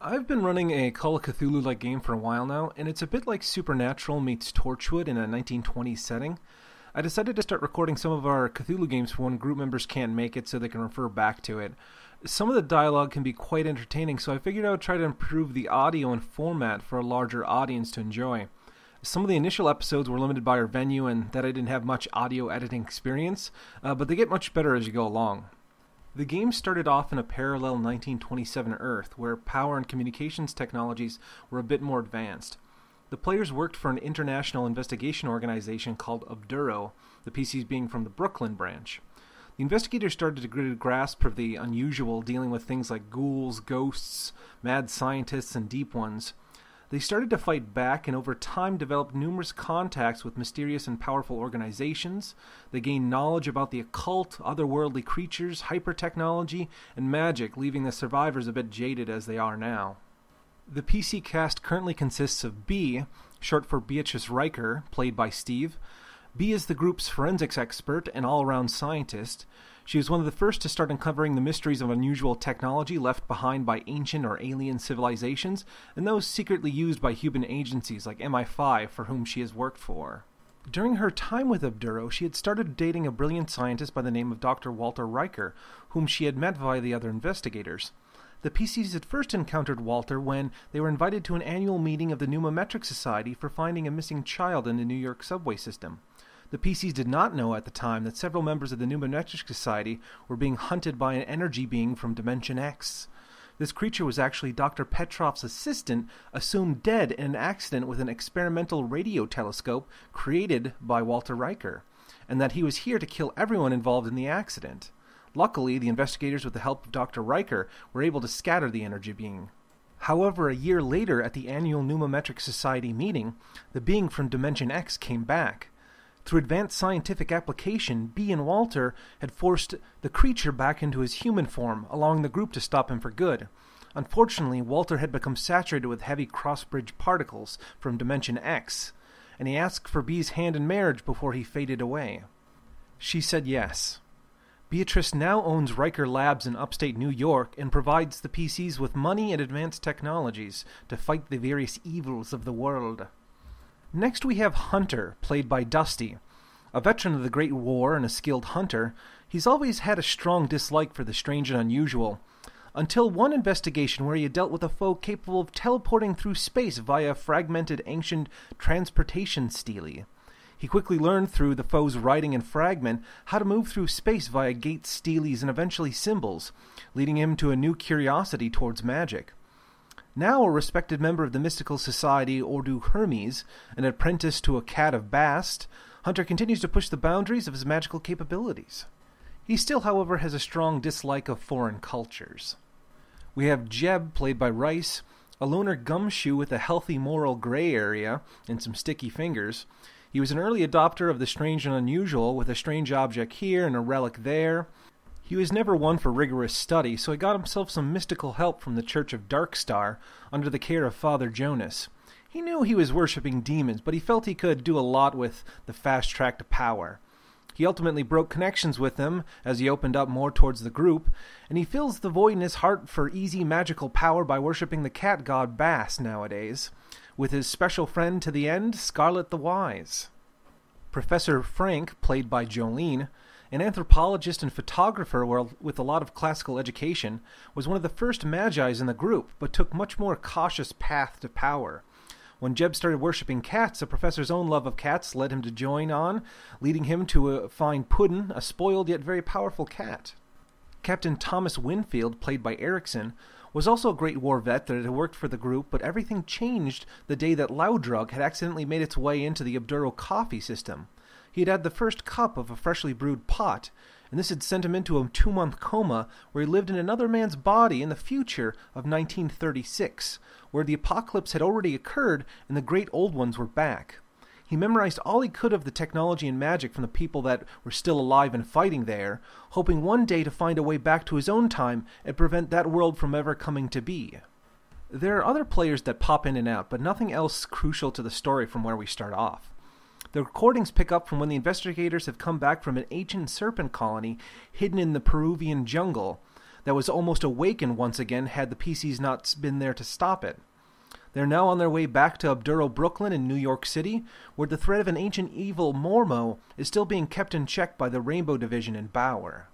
I've been running a Call of Cthulhu-like game for a while now, and it's a bit like Supernatural meets Torchwood in a 1920s setting. I decided to start recording some of our Cthulhu games for when group members can't make it so they can refer back to it. Some of the dialogue can be quite entertaining, so I figured I would try to improve the audio and format for a larger audience to enjoy. Some of the initial episodes were limited by our venue and that I didn't have much audio editing experience, but they get much better as you go along. The game started off in a parallel 1927 Earth, where power and communications technologies were a bit more advanced. The players worked for an international investigation organization called Obduro, the PCs being from the Brooklyn branch. The investigators started to get a grasp of the unusual, dealing with things like ghouls, ghosts, mad scientists, and deep ones. They started to fight back and over time developed numerous contacts with mysterious and powerful organizations. They gained knowledge about the occult, otherworldly creatures, hyper-technology, and magic, leaving the survivors a bit jaded as they are now. The PC cast currently consists of B, short for Beatrice Riker, played by Steve. B is the group's forensics expert and all-around scientist. She was one of the first to start uncovering the mysteries of unusual technology left behind by ancient or alien civilizations, and those secretly used by human agencies like MI5 for whom she has worked for. During her time with Obduro, she had started dating a brilliant scientist by the name of Dr. Walter Riker, whom she had met via the other investigators. The PCs had first encountered Walter when they were invited to an annual meeting of the Pneumometric Society for finding a missing child in the New York subway system. The PCs did not know at the time that several members of the Pneumometric Society were being hunted by an energy being from Dimension X. This creature was actually Dr. Petrov's assistant, assumed dead in an accident with an experimental radio telescope created by Walter Riker, and that he was here to kill everyone involved in the accident. Luckily, the investigators, with the help of Dr. Riker, were able to scatter the energy being. However, a year later, at the annual Pneumometric Society meeting, the being from Dimension X came back. Through advanced scientific application, B and Walter had forced the creature back into his human form, allowing the group to stop him for good. Unfortunately, Walter had become saturated with heavy cross-bridge particles from Dimension X, and he asked for B's hand in marriage before he faded away. She said yes. Beatrice now owns Riker Labs in upstate New York and provides the PCs with money and advanced technologies to fight the various evils of the world. Next we have Hunter, played by Dusty. A veteran of the Great War and a skilled hunter, he's always had a strong dislike for the strange and unusual, until one investigation where he had dealt with a foe capable of teleporting through space via a fragmented ancient transportation stele. He quickly learned through the foe's writing and fragment how to move through space via gates, steles, and eventually symbols, leading him to a new curiosity towards magic. Now a respected member of the mystical society Ordo Hermes, an apprentice to a cat of Bast, Hunter continues to push the boundaries of his magical capabilities. He still, however, has a strong dislike of foreign cultures. We have Jeb, played by Rice, a loner gumshoe with a healthy moral gray area and some sticky fingers. He was an early adopter of the strange and unusual, with a strange object here and a relic there. He was never one for rigorous study, so he got himself some mystical help from the Church of Darkstar under the care of Father Jonas. He knew he was worshipping demons, but he felt he could do a lot with the fast track to power. He ultimately broke connections with them as he opened up more towards the group, and he fills the void in his heart for easy magical power by worshipping the cat god Bass nowadays, with his special friend to the end, Scarlet the Wise. Professor Frank, played by Jolene, an anthropologist and photographer with a lot of classical education, was one of the first magi's in the group, but took much more cautious path to power. When Jeb started worshipping cats, the professor's own love of cats led him to join on, leading him to find Puddin, a spoiled yet very powerful cat. Captain Thomas Winfield, played by Erickson, was also a Great War vet that had worked for the group, but everything changed the day that Loudrug had accidentally made its way into the Obduro coffee system. He had had the first cup of a freshly brewed pot, and this had sent him into a 2-month coma where he lived in another man's body in the future of 1936, where the apocalypse had already occurred and the great old ones were back. He memorized all he could of the technology and magic from the people that were still alive and fighting there, hoping one day to find a way back to his own time and prevent that world from ever coming to be. There are other players that pop in and out, but nothing else crucial to the story from where we start off. The recordings pick up from when the investigators have come back from an ancient serpent colony hidden in the Peruvian jungle. that was almost awakened once again had the PCs not been there to stop it. They're now on their way back to Obduro, Brooklyn and New York City, where the threat of an ancient evil Mormo is still being kept in check by the Rainbow Division in Bauer.